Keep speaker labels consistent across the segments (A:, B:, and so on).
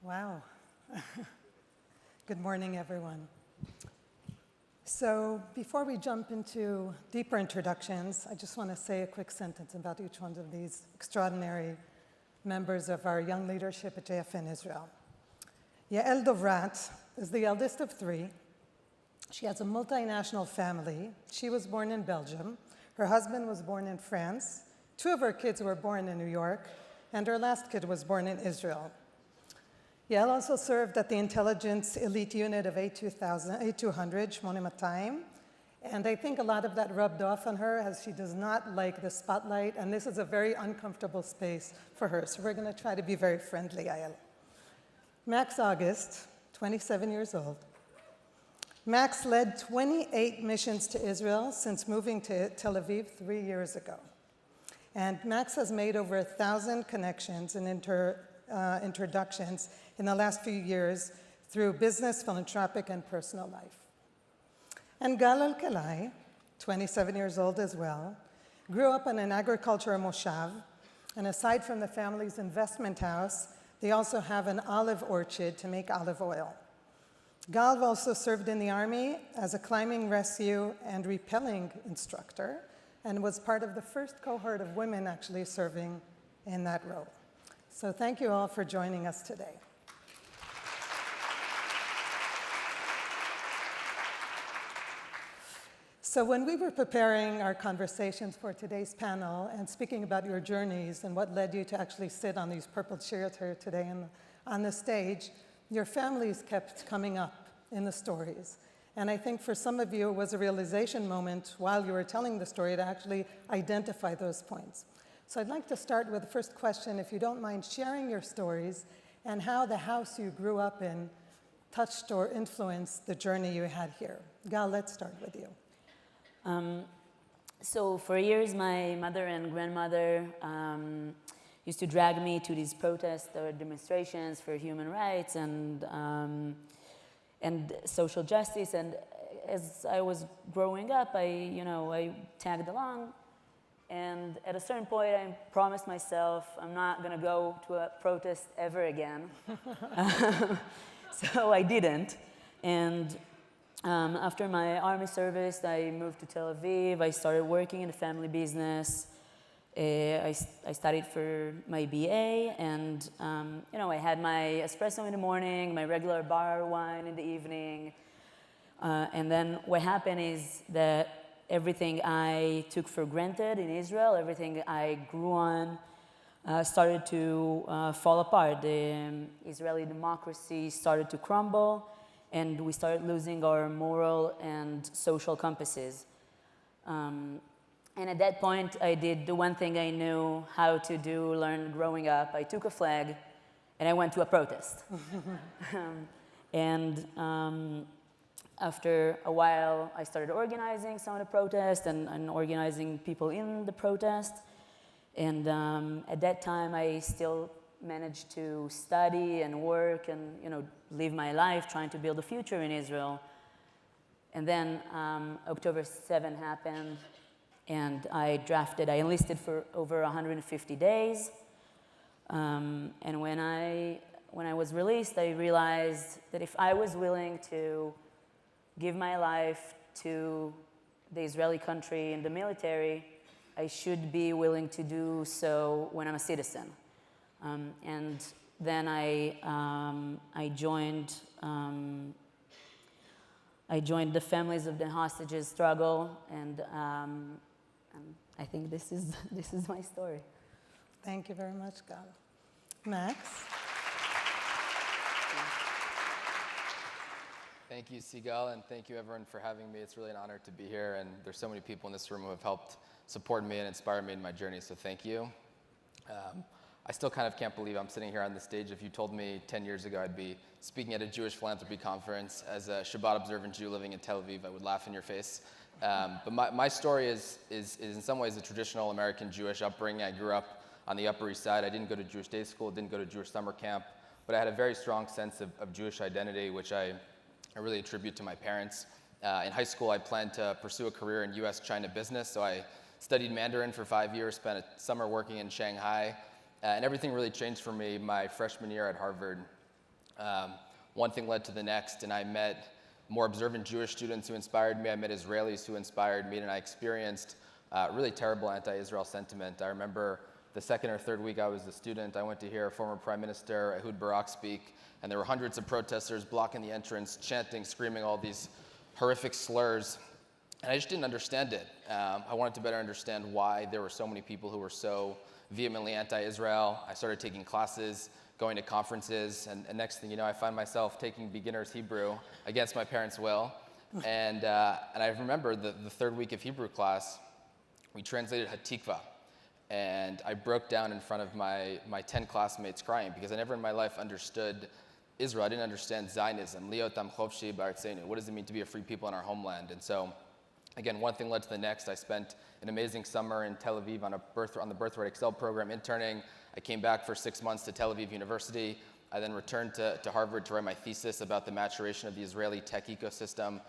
A: Wow. Good morning, everyone. So before we jump into deeper introductions, I just want to say a quick sentence about each one of these extraordinary members of our young leadership at JFN Israel. Yael Dovrat is the eldest of three. She has a multinational family. She was born in Belgium. Her husband was born in France. Two of her kids were born in New York, and her last kid was born in Israel. Yael also served at the intelligence elite unit of A200, Shmonematayim, and I think a lot of that rubbed off on her as she does not like the spotlight, and this is a very uncomfortable space for her, so we're going to try to be very friendly, Yael. Max August, 27 years old. Max led 28 missions to Israel since moving to Tel Aviv 3 years ago. And Max has made over 1,000 connections and introductions in the last few years through business, philanthropic, and personal life. And Gal Alkalay, 27 years old as well, grew up in an agricultural moshav, and aside from the family's investment house, they also have an olive orchard to make olive oil. Gal also served in the Army as a climbing, rescue, and rappelling instructor, and was part of the first cohort of women actually serving in that role. So thank you all for joining us today. So when we were preparing our conversations for today's panel and speaking about your journeys and what led you to actually sit on these purple chairs here today on the stage, your families kept coming up in the stories. And I think for some of you, it was a realization moment while you were telling the story to actually identify those points. So I'd like to start with the first question, if you don't mind sharing your stories and how the house you grew up in touched or influenced the journey you had here. Gal, let's start with you.
B: So for years, my mother and grandmother used to drag me to these protests or demonstrations for human rights and social justice. And as I was growing up, I tagged along. And at a certain point, I promised myself I'm not going to go to a protest ever again. So I didn't. And after my army service, I moved to Tel Aviv. I started working in the family business. I studied for my BA, and I had my espresso in the morning, my regular bar wine in the evening. And then what happened is that everything I took for granted in Israel, everything I grew on, started to fall apart. The Israeli democracy started to crumble, and we started losing our moral and social compasses. And at that point, I did the one thing I knew how to do, learn growing up. I took a flag, and I went to a protest. After a while, I started organizing some of the protests and organizing people in the protest. And at that time, I still managed to study and work and live my life trying to build a future in Israel. And then October 7 happened, and I enlisted for over 150 days. And when I was released, I realized that if I was willing to give my life to the Israeli country and the military, I should be willing to do so when I'm a citizen. And then I joined the families of the hostages struggle, and I think this is my story.
A: Thank you very much, Gal. Max?
C: Thank you, Sigal, and thank you, everyone, for having me. It's really an honor to be here, and there's so many people in this room who have helped support me and inspire me in my journey, so thank you. I still kind of can't believe I'm sitting here on the stage. If you told me 10 years ago I'd be speaking at a Jewish Philanthropy conference as a Shabbat-observant Jew living in Tel Aviv, I would laugh in your face. But my story is in some ways a traditional American Jewish upbringing. I grew up on the Upper East Side. I didn't go to Jewish day school, didn't go to Jewish summer camp, but I had a very strong sense of Jewish identity, which I really attribute to my parents. In high school, I planned to pursue a career in US-China business, so I studied Mandarin for 5 years, spent a summer working in Shanghai, and everything really changed for me my freshman year at Harvard. One thing led to the next, and I met more observant Jewish students who inspired me. I met Israelis who inspired me, and I experienced really terrible anti-Israel sentiment. I remember the second or third week I was a student, I went to hear former Prime Minister Ehud Barak speak, and there were hundreds of protesters blocking the entrance, chanting, screaming all these horrific slurs, and I just didn't understand it. I wanted to better understand why there were so many people who were so vehemently anti-Israel. I started taking classes, going to conferences, and next thing you know, I find myself taking beginner's Hebrew against my parents' will. And I remember the third week of Hebrew class, we translated Hatikva. And I broke down in front of my 10 classmates crying because I never in my life understood Israel. I didn't understand Zionism. Liyotam chofshi ba'artzeinu. What does it mean to be a free people in our homeland? And so, again, one thing led to the next. I spent an amazing summer in Tel Aviv on the Birthright Excel program interning. I came back for 6 months to Tel Aviv University. I then returned to Harvard to write my thesis about the maturation of the Israeli tech ecosystem,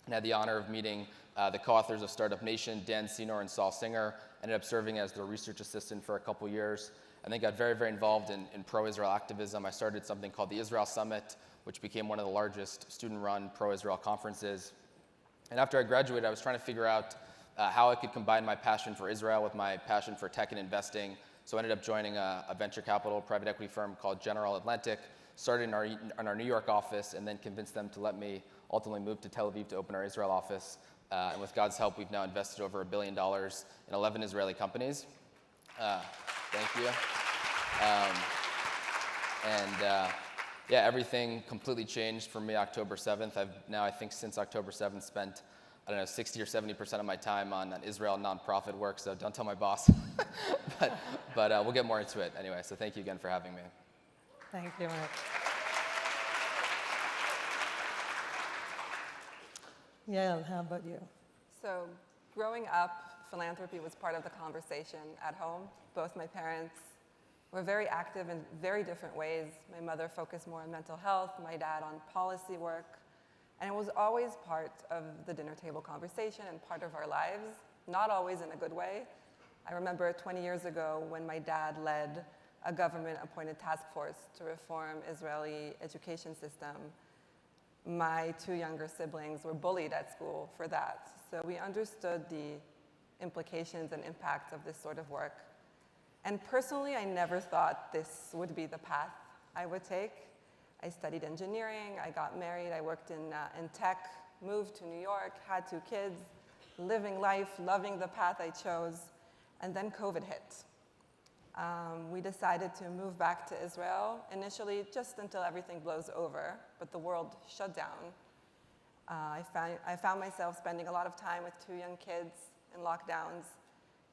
C: and had the honor of meeting the co-authors of Startup Nation, Dan Senor and Saul Singer. Ended up serving as their research assistant for a couple years, and then got very, very involved in pro-Israel activism. I started something called the Israel Summit, which became one of the largest student-run pro-Israel conferences. And after I graduated, I was trying to figure out how I could combine my passion for Israel with my passion for tech and investing. So I ended up joining a venture capital private equity firm called General Atlantic, started in our New York office, and then convinced them to let me ultimately move to Tel Aviv to open our Israel office. And with God's help, we've now invested over $1 billion in 11 Israeli companies. Thank you. Yeah, everything completely changed for me October 7th. I've now, I think since October 7th, spent, 60 or 70% of my time on Israel nonprofit work, so don't tell my boss. but we'll get more into it anyway, so thank you again for having me.
A: Thank you, Rick. Yael, how about you?
D: So growing up, philanthropy was part of the conversation at home. Both my parents were very active in very different ways. My mother focused more on mental health, my dad on policy work. And it was always part of the dinner table conversation and part of our lives, not always in a good way. I remember 20 years ago when my dad led a government-appointed task force to reform Israeli education system. My two younger siblings were bullied at school for that. So we understood the implications and impacts of this sort of work. And personally, I never thought this would be the path I would take. I studied engineering, I got married, I worked in tech, moved to New York, had 2 kids, living life, loving the path I chose, and then COVID hit. We decided to move back to Israel, initially just until everything blows over, but the world shut down. I found myself spending a lot of time with 2 young kids in lockdowns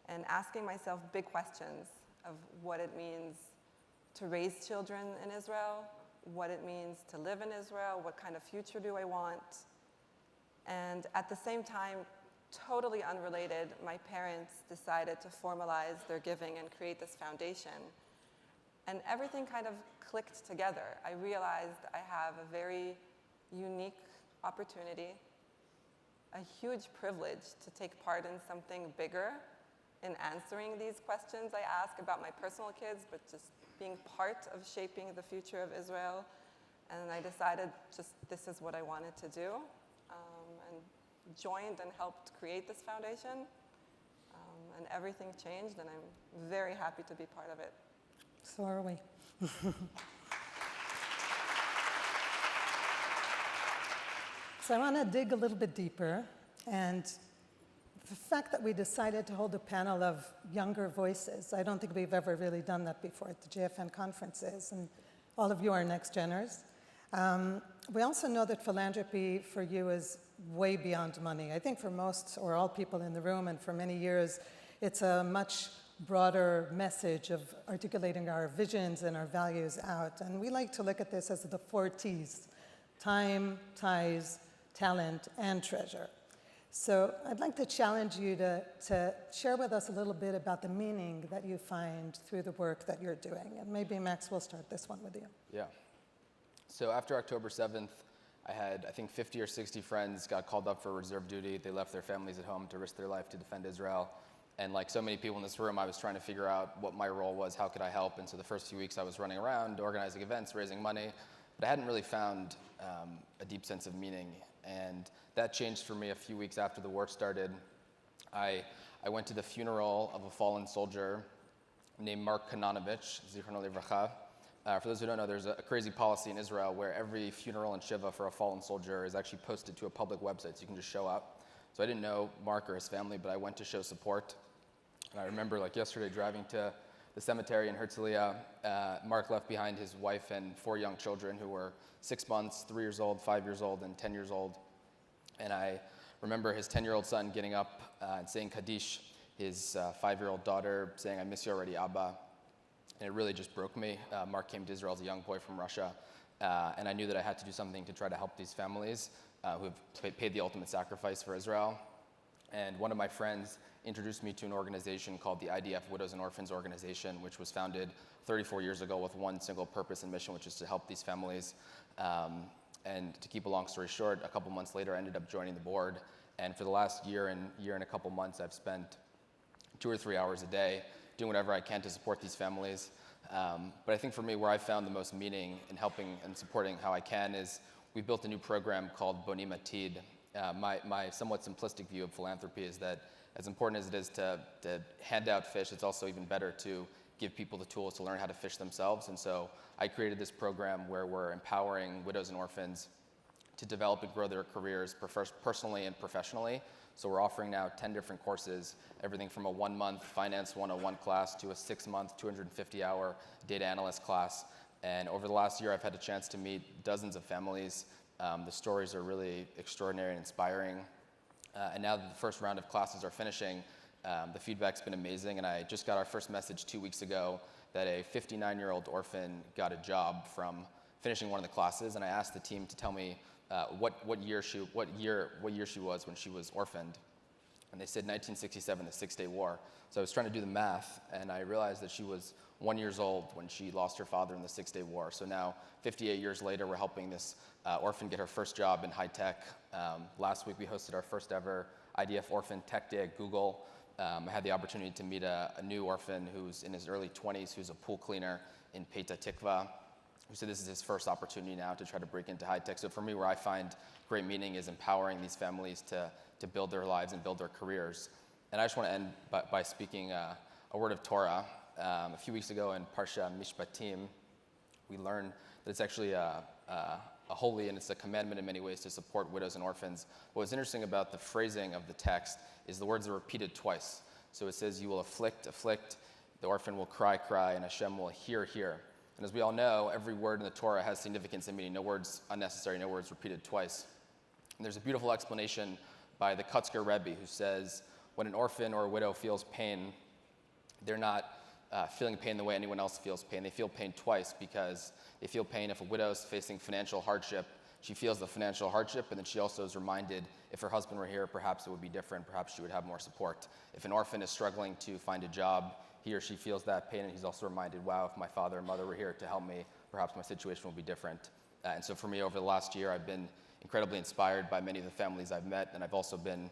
D: and asking myself big questions of what it means to raise children in Israel, what it means to live in Israel, what kind of future do I want. And at the same time, totally unrelated, my parents decided to formalize their giving and create this foundation. And everything kind of clicked together. I realized I have a very unique opportunity, a huge privilege to take part in something bigger, in answering these questions I ask about my personal kids, but just being part of shaping the future of Israel. And I decided just this is what I wanted to do, and joined and helped create this foundation. And everything changed, and I'm very happy to be part of it.
A: So are we. So I want to dig a little bit deeper, and the fact that we decided to hold a panel of younger voices, I don't think we've ever really done that before at the JFN conferences, and all of you are next geners. We also know that philanthropy for you is way beyond money. I think for most or all people in the room, and for many years, it's a much broader message of articulating our visions and our values out. And we like to look at this as the 4 T's: time, ties, talent, and treasure. So I'd like to challenge you to share with us a little bit about the meaning that you find through the work that you're doing. And maybe, Max, we'll start this one with you.
C: Yeah. So after October 7th, I had, I think, 50 or 60 friends got called up for reserve duty. They left their families at home to risk their life to defend Israel. And like so many people in this room, I was trying to figure out what my role was, how could I help. And so the first few weeks I was running around, organizing events, raising money. but I hadn't really found a deep sense of meaning. And that changed for me a few weeks after the war started. I went to the funeral of a fallen soldier named Mark Kananovich, Zichrono Livracha. For those who don't know, there's a crazy policy in Israel where every funeral and shiva for a fallen soldier is actually posted to a public website, so you can just show up. So I didn't know Mark or his family, but I went to show support. And I remember, like yesterday, driving to the cemetery in Herzliya. Mark left behind his wife and 4 young children who were 6 months, 3 years old, 5 years old, and 10 years old. And I remember his 10-year-old son getting up and saying Kaddish, his 5-year-old daughter saying, "I miss you already, Abba." And it really just broke me. Mark came to Israel as a young boy from Russia, and I knew that I had to do something to try to help these families who have paid the ultimate sacrifice for Israel. And one of my friends introduced me to an organization called the IDF Widows and Orphans Organization, which was founded 34 years ago with one single purpose and mission, which is to help these families. And to keep a long story short, a couple months later, I ended up joining the board. And for the last year and a couple months, I've spent 2 or 3 hours a day doing whatever I can to support these families. But I think for me, where I found the most meaning in helping and supporting how I can is we built a new program called Bonim Atid. My somewhat simplistic view of philanthropy is that as important as it is to hand out fish, it's also even better to give people the tools to learn how to fish themselves. And so I created this program where we're empowering widows and orphans to develop and grow their careers personally and professionally. So we're offering now 10 different courses, everything from a 1-month Finance 101 class to a 6-month, 250-hour data analyst class. And over the last year, I've had a chance to meet dozens of families. The stories are really extraordinary and inspiring. And now that the first round of classes are finishing, the feedback's been amazing. And I just got our first message 2 weeks ago that a 59-year-old orphan got a job from finishing one of the classes. And I asked the team to tell me what year she was when she was orphaned. And they said 1967, the Six-Day War. So I was trying to do the math, and I realized that she was 1 year old when she lost her father in the Six-Day War. So now, 58 years later, we're helping this orphan get her first job in high tech. Last week, we hosted our first ever IDF Orphan Tech Day at Google. I had the opportunity to meet a new orphan who's in his early 20s, who's a pool cleaner in Petah Tikva, who said this is his first opportunity now to try to break into high tech. So for me, where I find great meaning is empowering these families to build their lives and build their careers. And I just want to end by speaking a word of Torah. A few weeks ago in Parsha Mishpatim, we learned that it's actually a holy and it's a commandment in many ways to support widows and orphans. What's interesting about the phrasing of the text is the words are repeated twice. So it says, "You will afflict, the orphan will cry, and Hashem will hear." And as we all know, every word in the Torah has significance and meaning. No words unnecessary, no words repeated twice. And there's a beautiful explanation by the Kutzker Rebbe who says, when an orphan or a widow feels pain, they're not feeling pain the way anyone else feels pain. They feel pain twice because they feel pain if a widow's facing financial hardship. She feels the financial hardship, and then she also is reminded if her husband were here, perhaps it would be different. Perhaps she would have more support. If an orphan is struggling to find a job, he or she feels that pain, and he's also reminded, wow, if my father and mother were here to help me, perhaps my situation would be different. And so for me, over the last year, I've been incredibly inspired by many of the families I've met, and I've also been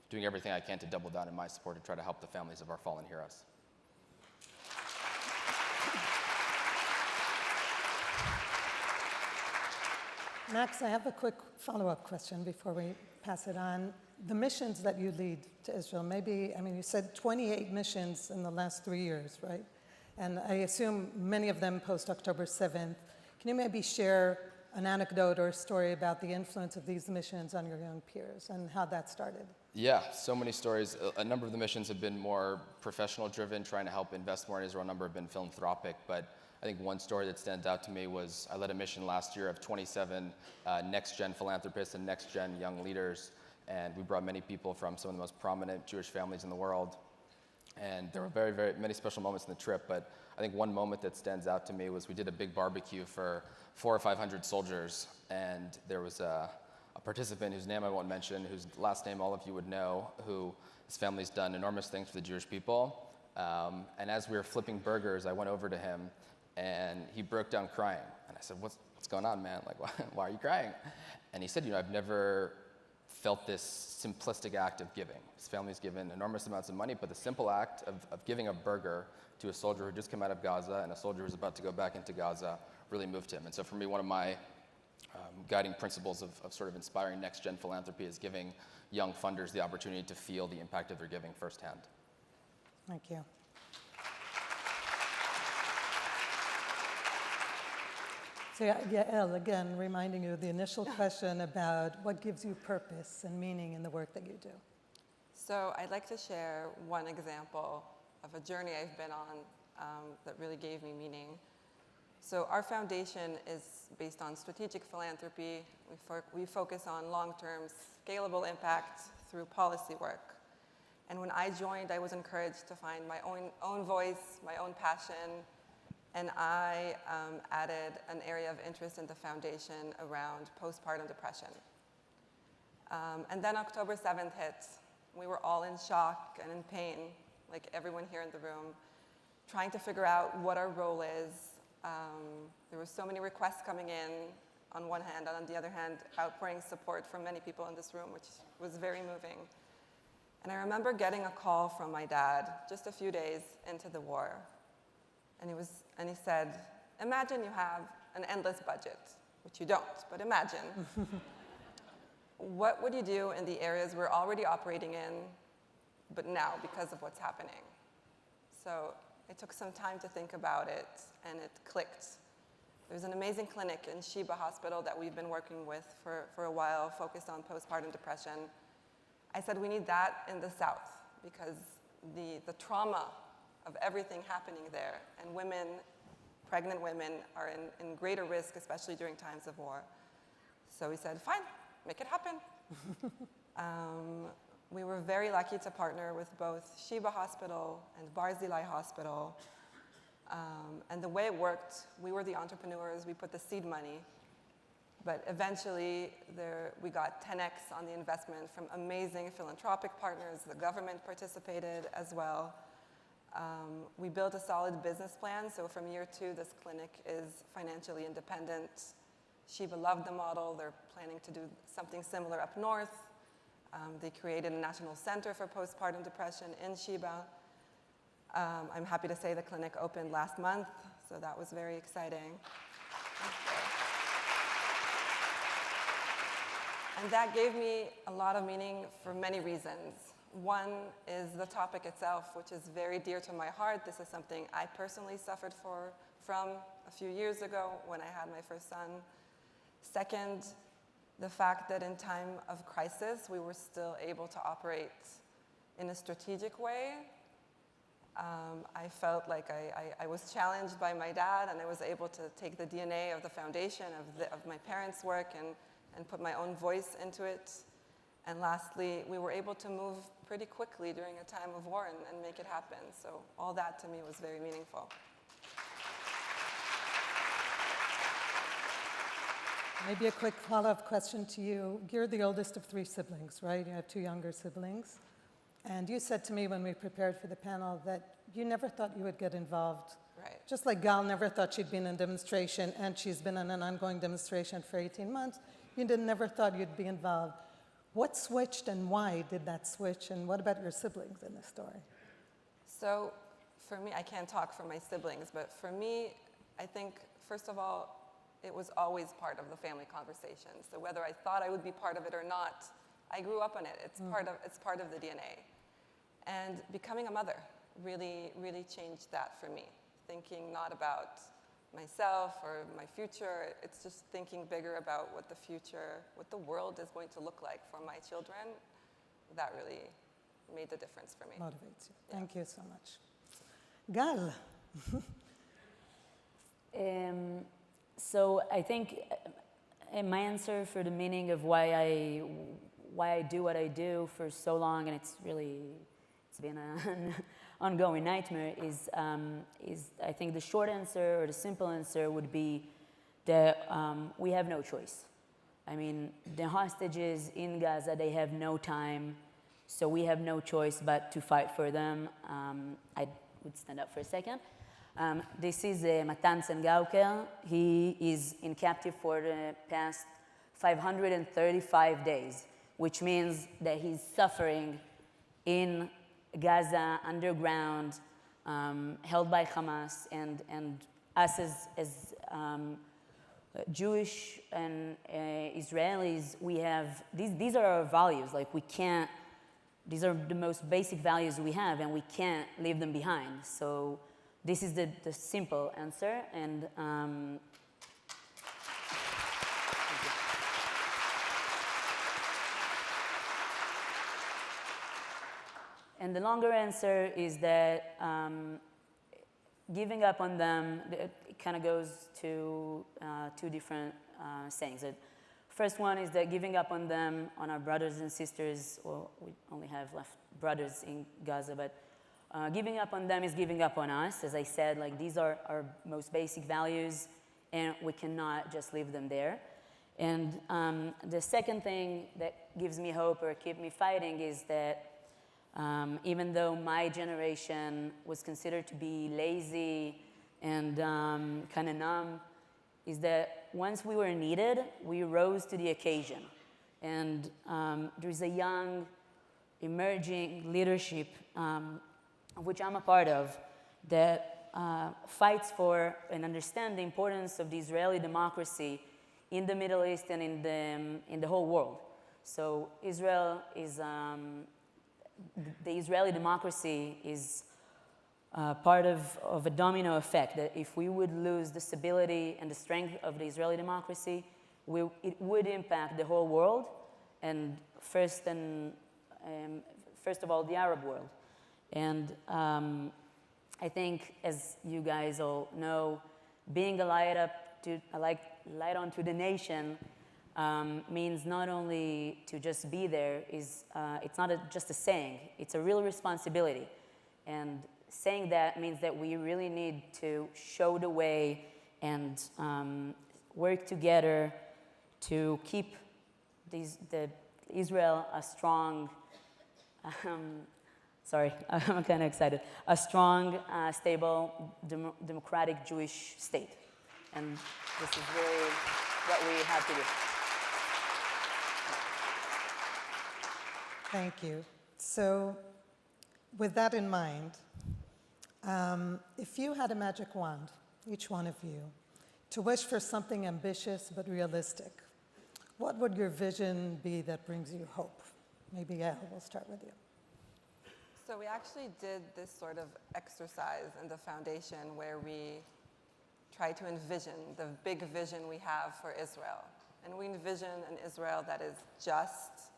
C: doing everything I can to double down in my support to try to help the families of our fallen heroes.
A: Max, I have a quick follow-up question before we pass it on. The missions that you lead to Israel, you said 28 missions in the last 3 years, right? And I assume many of them post-October 7th. Can you maybe share an anecdote or a story about the influence of these missions on your young peers and how that started?
C: Yeah, so many stories. A number of the missions have been more professional-driven, trying to help invest more in Israel. A number have been philanthropic, but I think one story that stands out to me was I led a mission last year of 27 next-gen philanthropists and next-gen young leaders, and we brought many people from some of the most prominent Jewish families in the world. And there were very, very many special moments in the trip, but I think one moment that stands out to me was we did a big barbecue for 400 or 500 soldiers, and there was a participant whose name I won't mention, whose last name all of you would know, who his family's done enormous things for the Jewish people. And as we were flipping burgers, I went over to him, and he broke down crying. And I said, what's going on, man? Like, why are you crying? And he said, I've never felt this simplistic act of giving. His family's given enormous amounts of money, but the simple act of giving a burger to a soldier who just came out of Gaza and a soldier who's about to go back into Gaza really moved him. And so for me, one of my guiding principles of sort of inspiring next-gen philanthropy is giving young funders the opportunity to feel the impact of their giving firsthand.
A: Thank you. So Yael, again, reminding you of the initial question about what gives you purpose and meaning in the work that you do.
D: So I'd like to share one example of a journey I've been on that really gave me meaning. So our foundation is based on strategic philanthropy. We focus on long-term scalable impact through policy work. And when I joined, I was encouraged to find my own voice, my own passion, and I added an area of interest in the foundation around postpartum depression. And then October 7th hit. We were all in shock and in pain, like everyone here in the room, trying to figure out what our role is. There were so many requests coming in on one hand, and on the other hand, outpouring support from many people in this room, which was very moving. And I remember getting a call from my dad just a few days into the war. And he said, imagine you have an endless budget, which you don't, but imagine. What would you do in the areas we're already operating in, but now because of what's happening? So I took some time to think about it, and it clicked. There's an amazing clinic in Sheba Hospital that we've been working with for a while, focused on postpartum depression. I said we need that in the South because the trauma of everything happening there, and women, pregnant women, are in greater risk, especially during times of war. So we said, fine, make it happen. We were very lucky to partner with both Sheba Hospital and Barzilai Hospital. And the way it worked, we were the entrepreneurs, we put the seed money, but eventually we got 10x on the investment from amazing philanthropic partners. The government participated as well. We built a solid business plan, so from year 2, this clinic is financially independent. Sheba loved the model. They're planning to do something similar up north. They created a national center for postpartum depression in Sheba. I'm happy to say the clinic opened last month, so that was very exciting. And that gave me a lot of meaning for many reasons. One is the topic itself, which is very dear to my heart. This is something I personally suffered from a few years ago when I had my first son. Second, the fact that in time of crisis, we were still able to operate in a strategic way. I felt like I was challenged by my dad, and I was able to take the DNA of the foundation, of my parents' work, and put my own voice into it. And lastly, we were able to move pretty quickly during a time of war and make it happen. So all that to me was very meaningful.
A: Maybe a quick follow-up question to you. You're the oldest of 3 siblings, right? You have 2 younger siblings. And you said to me when we prepared for the panel that you never thought you would get involved.
D: Right.
A: Just like Gal never thought she'd been in a demonstration, and she's been in an ongoing demonstration for 18 months, you never thought you'd be involved. What switched and why did that switch? And what about your siblings in this story?
D: So for me, I can't talk for my siblings, but for me, I think, first of all, it was always part of the family conversation. So whether I thought I would be part of it or not, I grew up on it. It's part of the DNA. And becoming a mother really, really changed that for me. Thinking not about myself or my future, it's just thinking bigger about what the world is going to look like for my children. That really made the difference for me.
A: Motivates you. Yeah. Thank you so much. Gal.
B: So I think my answer for the meaning of why I do what I do for so long, and it's been an ongoing nightmare, is I think the short answer or the simple answer would be that we have no choice. I mean, the hostages in Gaza, they have no time, so we have no choice but to fight for them. I would stand up for a second. This is Matan Sengauker. He is in captive for the past 535 days. which means that he's suffering in Gaza underground, held by Hamas, and us as Jewish and Israelis, we have, these are our values. Like we can't, these are the most basic values we have, and we can't leave them behind. So this is the simple answer, and and the longer answer is that giving up on them, it kind of goes to two different sayings. The first one is that giving up on them, on our brothers and sisters, well, we only have left brothers in Gaza, but giving up on them is giving up on us. As I said, like these are our most basic values, and we cannot just leave them there. And the second thing that gives me hope or keep me fighting is that even though my generation was considered to be lazy and kind of numb, is that once we were needed, we rose to the occasion. And there's a young, emerging leadership, which I'm a part of, that fights for and understands the importance of the Israeli democracy in the Middle East and in the whole world. So Israel is the Israeli democracy is part of a domino effect, that if we would lose the stability and the strength of the Israeli democracy, it would impact the whole world, and first of all, the Arab world. And I think, as you guys all know, being a light onto the nation means not only to just be there, it's not just a saying, it's a real responsibility. And saying that means that we really need to show the way and work together to keep Israel a strong, sorry, I'm kind of excited, a strong, stable, democratic Jewish state. And this is really what we have to do.
A: Thank you. So with that in mind, if you had a magic wand, each one of you, to wish for something ambitious but realistic, what would your vision be that brings you hope? Maybe Yael, we'll start with you.
D: So we actually did this sort of exercise in the foundation where we try to envision the big vision we have for Israel. And we envision an Israel that is just,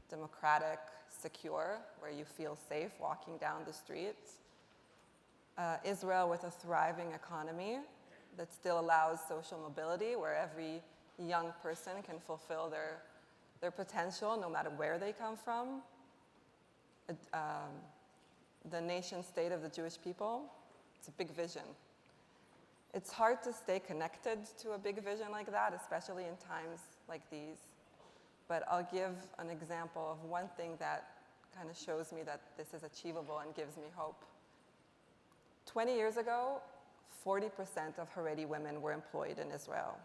D: democratic, secure, where you feel safe walking down the streets. Israel with a thriving economy that still allows social mobility, where every young person can fulfill their potential no matter where they come from. The nation state of the Jewish people, it's a big vision. It's hard to stay connected to a big vision like that, especially in times like these. But I'll give an example of one thing that kind of shows me that this is achievable and gives me hope. 20 years ago, 40% of Haredi women were employed in Israel.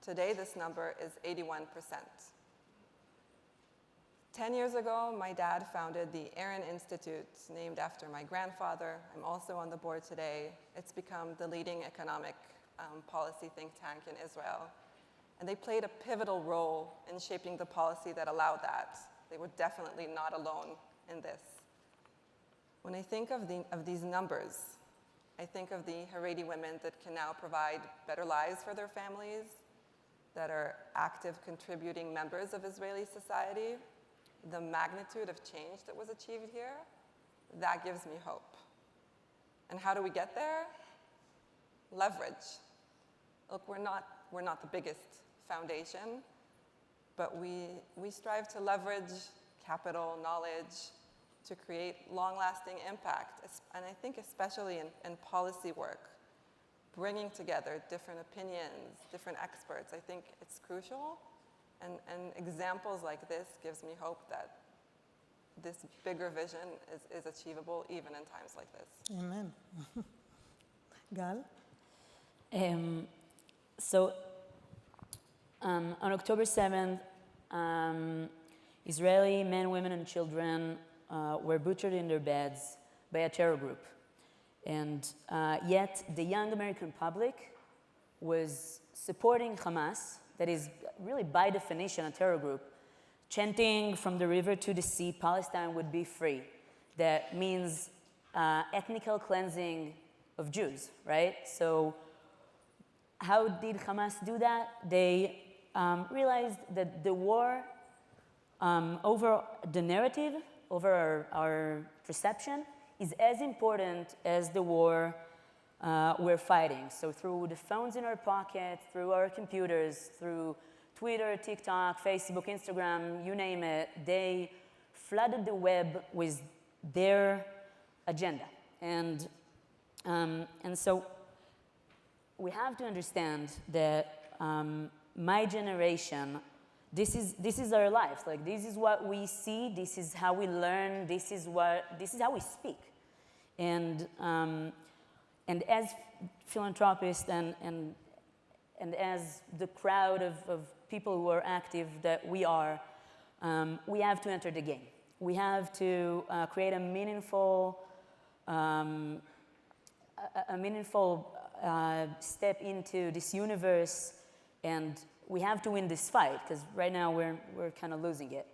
D: Today, this number is 81%. 10 years ago, my dad founded the Aaron Institute, named after my grandfather. I'm also on the board today. It's become the leading economic policy think tank in Israel. And they played a pivotal role in shaping the policy that allowed that. They were definitely not alone in this. When I think of these numbers, I think of the Haredi women that can now provide better lives for their families, that are active contributing members of Israeli society. The magnitude of change that was achieved here, that gives me hope. And how do we get there? Leverage. Look, we're not the biggest foundation, but we strive to leverage capital, knowledge, to create long-lasting impact. And I think especially in policy work, bringing together different opinions, different experts, I think it's crucial. And examples like this gives me hope that this bigger vision is achievable even in times like this.
A: Amen. Gal?
B: So on October 7th, Israeli men, women, and children were butchered in their beds by a terror group. And yet the young American public was supporting Hamas, that is really by definition a terror group, chanting from the river to the sea, Palestine would be free. That means ethnical cleansing of Jews, right? So how did Hamas do that? They realized that the war over the narrative, over our perception, is as important as the war we're fighting. So through the phones in our pockets, through our computers, through Twitter, TikTok, Facebook, Instagram, you name it, they flooded the web with their agenda. And so we have to understand that my generation, this is our lives. Like, this is what we see, this is how we learn, this is how we speak. And as philanthropists and as the crowd of people who are active that we are, we have to enter the game. We have to create a meaningful step into this universe, and we have to win this fight, because right now we're kind of losing it.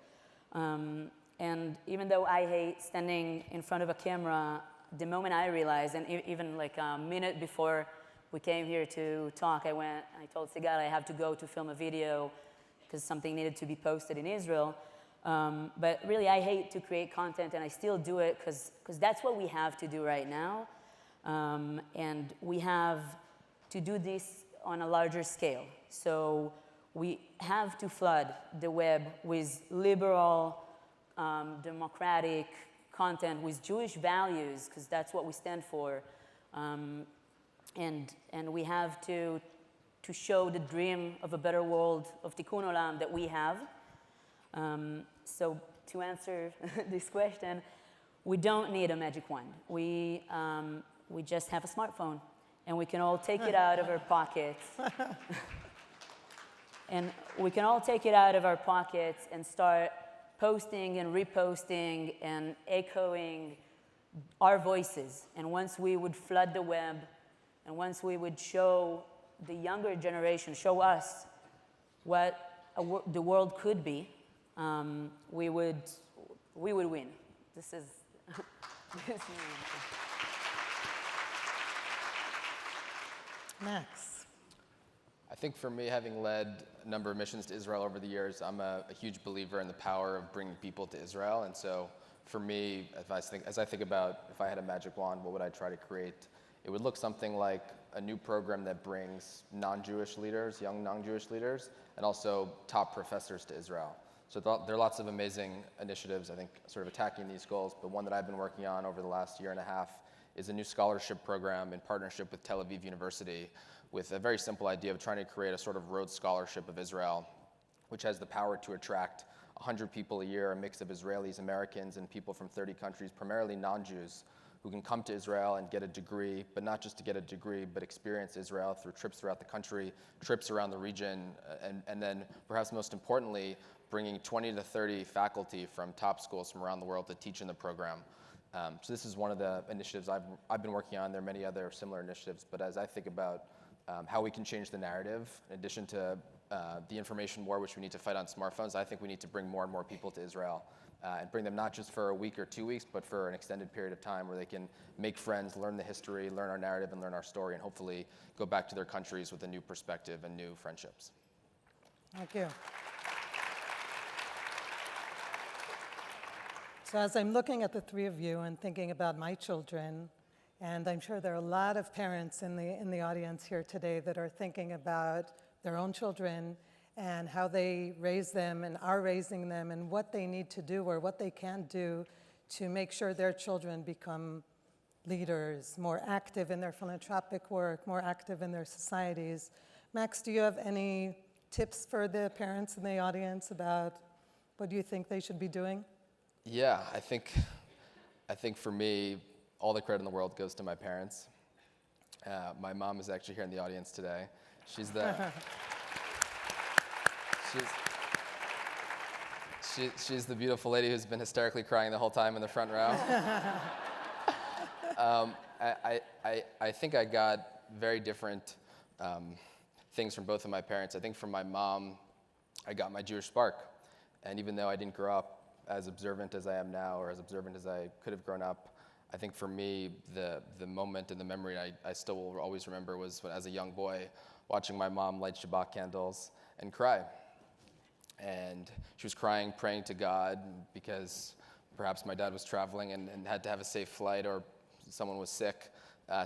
B: And even though I hate standing in front of a camera, the moment I realized, and even like a minute before we came here to talk, I told Sigal I have to go to film a video because something needed to be posted in Israel. But really, I hate to create content, and I still do it because that's what we have to do right now. And we have to do this on a larger scale. So we have to flood the web with liberal, democratic content, with Jewish values, because that's what we stand for. And we have to show the dream of a better world of Tikkun Olam that we have. So to answer this question, we don't need a magic wand. We just have a smartphone, and we can all take it out of our pockets. And we can all take it out of our pockets and start posting and reposting and echoing our voices. And once we would flood the web, and once we would show the younger generation, show us what the world could be, we would win. This is
A: Max.
C: I think for me, having led a number of missions to Israel over the years, I'm a huge believer in the power of bringing people to Israel. And so for me, as I think about if I had a magic wand, what would I try to create? It would look something like a new program that brings non-Jewish leaders, young non-Jewish leaders, and also top professors to Israel. So there are lots of amazing initiatives, I think, sort of attacking these goals, but one that I've been working on over the last year and a half is a new scholarship program in partnership with Tel Aviv University, with a very simple idea of trying to create a sort of Rhodes Scholarship of Israel, which has the power to attract 100 people a year, a mix of Israelis, Americans, and people from 30 countries, primarily non-Jews, who can come to Israel and get a degree, but not just to get a degree, but experience Israel through trips throughout the country, trips around the region, and then perhaps most importantly, bringing 20 to 30 faculty from top schools from around the world to teach in the program. So this is one of the initiatives I've been working on. There are many other similar initiatives, but as I think about how we can change the narrative, in addition to the information war, which we need to fight on smartphones, I think we need to bring more and more people to Israel and bring them not just for a week or 2 weeks, but for an extended period of time where they can make friends, learn the history, learn our narrative, and learn our story, and hopefully go back to their countries with a new perspective and new friendships.
A: Thank you. So as I'm looking at the three of you and thinking about my children, and I'm sure there are a lot of parents in the audience here today that are thinking about their own children and how they raise them and are raising them and what they need to do or what they can do to make sure their children become leaders, more active in their philanthropic work, more active in their societies. Max, do you have any tips for the parents in the audience about what you think they should be doing?
C: Yeah, I think for me, all the credit in the world goes to my parents. My mom is actually here in the audience today. She's the beautiful lady who's been hysterically crying the whole time in the front row. I think I got very different things from both of my parents. I think from my mom, I got my Jewish spark. And even though I didn't grow up as observant as I am now, or as observant as I could have grown up, I think for me, the moment and the memory I still will always remember was when, as a young boy, watching my mom light Shabbat candles and cry. And she was crying, praying to God, because perhaps my dad was traveling and had to have a safe flight, or someone was sick.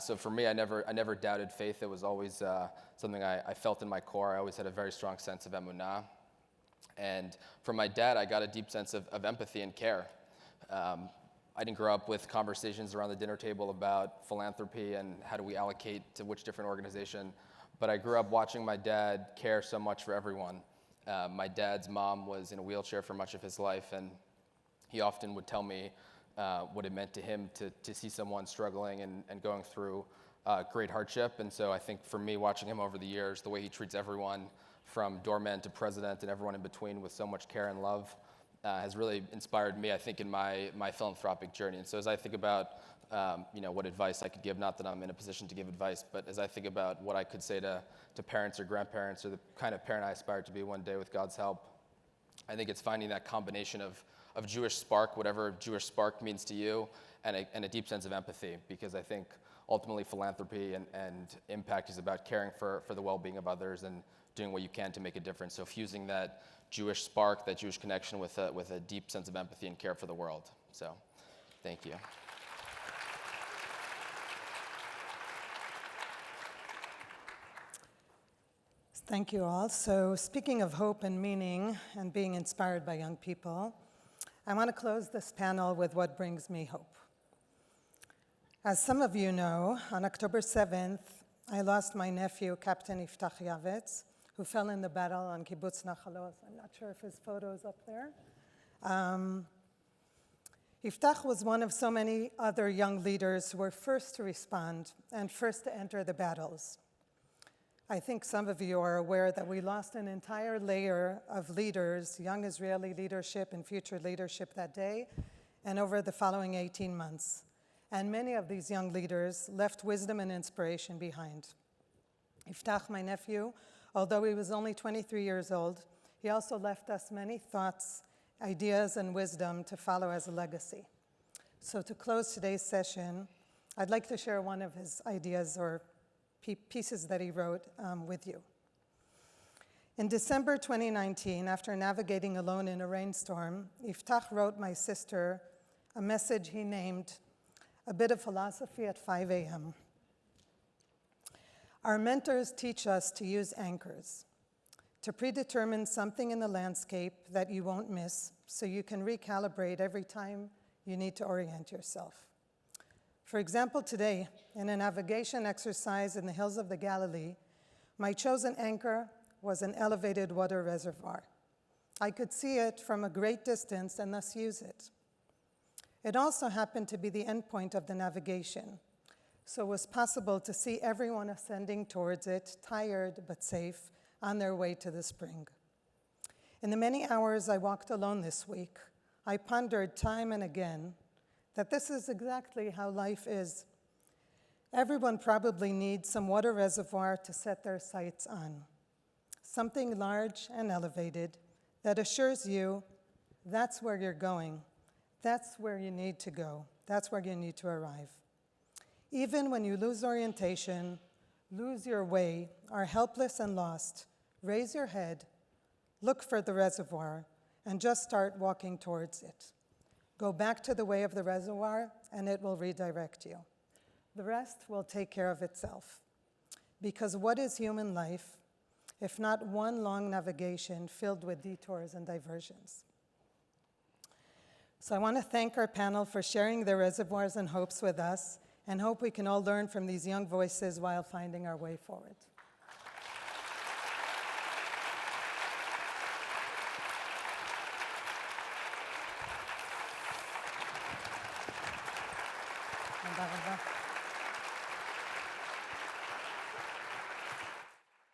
C: So for me, I never doubted faith. It was always something I felt in my core. I always had a very strong sense of emunah. And from my dad, I got a deep sense of empathy and care. I didn't grow up with conversations around the dinner table about philanthropy and how do we allocate to which different organization, but I grew up watching my dad care so much for everyone. My dad's mom was in a wheelchair for much of his life, and he often would tell me what it meant to him to see someone struggling and going through great hardship. And so I think for me, watching him over the years, the way he treats everyone, from doorman to president and everyone in between, with so much care and love, has really inspired me, I think, in my philanthropic journey. And so as I think about what advice I could give, not that I'm in a position to give advice, but as I think about what I could say to parents or grandparents, or the kind of parent I aspire to be one day with God's help, I think it's finding that combination of Jewish spark, whatever Jewish spark means to you, and a deep sense of empathy, because I think ultimately philanthropy and impact is about caring for the well-being of others and doing what you can to make a difference. So fusing that Jewish spark, that Jewish connection with a deep sense of empathy and care for the world. So, thank you.
A: Thank you all. So speaking of hope and meaning and being inspired by young people, I want to close this panel with what brings me hope. As some of you know, on October 7th, I lost my nephew, Captain Iftach Yavetz, who fell in the battle on Kibbutz Nachalos. I'm not sure if his photo is up there. Iftach was one of so many other young leaders who were first to respond and first to enter the battles. I think some of you are aware that we lost an entire layer of leaders, young Israeli leadership and future leadership that day, and over the following 18 months. And many of these young leaders left wisdom and inspiration behind. Iftach, my nephew, although he was only 23 years old, he also left us many thoughts, ideas, and wisdom to follow as a legacy. So to close today's session, I'd like to share one of his ideas or pieces that he wrote with you. In December 2019, after navigating alone in a rainstorm, Iftach wrote my sister a message he named "A Bit of Philosophy at 5 a.m." Our mentors teach us to use anchors, to predetermine something in the landscape that you won't miss, so you can recalibrate every time you need to orient yourself. For example, today, in a navigation exercise in the hills of the Galilee, my chosen anchor was an elevated water reservoir. I could see it from a great distance and thus use it. It also happened to be the endpoint of the navigation, so it was possible to see everyone ascending towards it, tired but safe, on their way to the spring. In the many hours I walked alone this week, I pondered time and again that this is exactly how life is. Everyone probably needs some water reservoir to set their sights on, something large and elevated that assures you that's where you're going, that's where you need to go, that's where you need to arrive. Even when you lose orientation, lose your way, are helpless and lost, raise your head, look for the reservoir, and just start walking towards it. Go back to the way of the reservoir, and it will redirect you. The rest will take care of itself. Because what is human life if not one long navigation filled with detours and diversions? So I want to thank our panel for sharing their reservoirs and hopes with us, and hope we can all learn from these young voices while finding our way forward.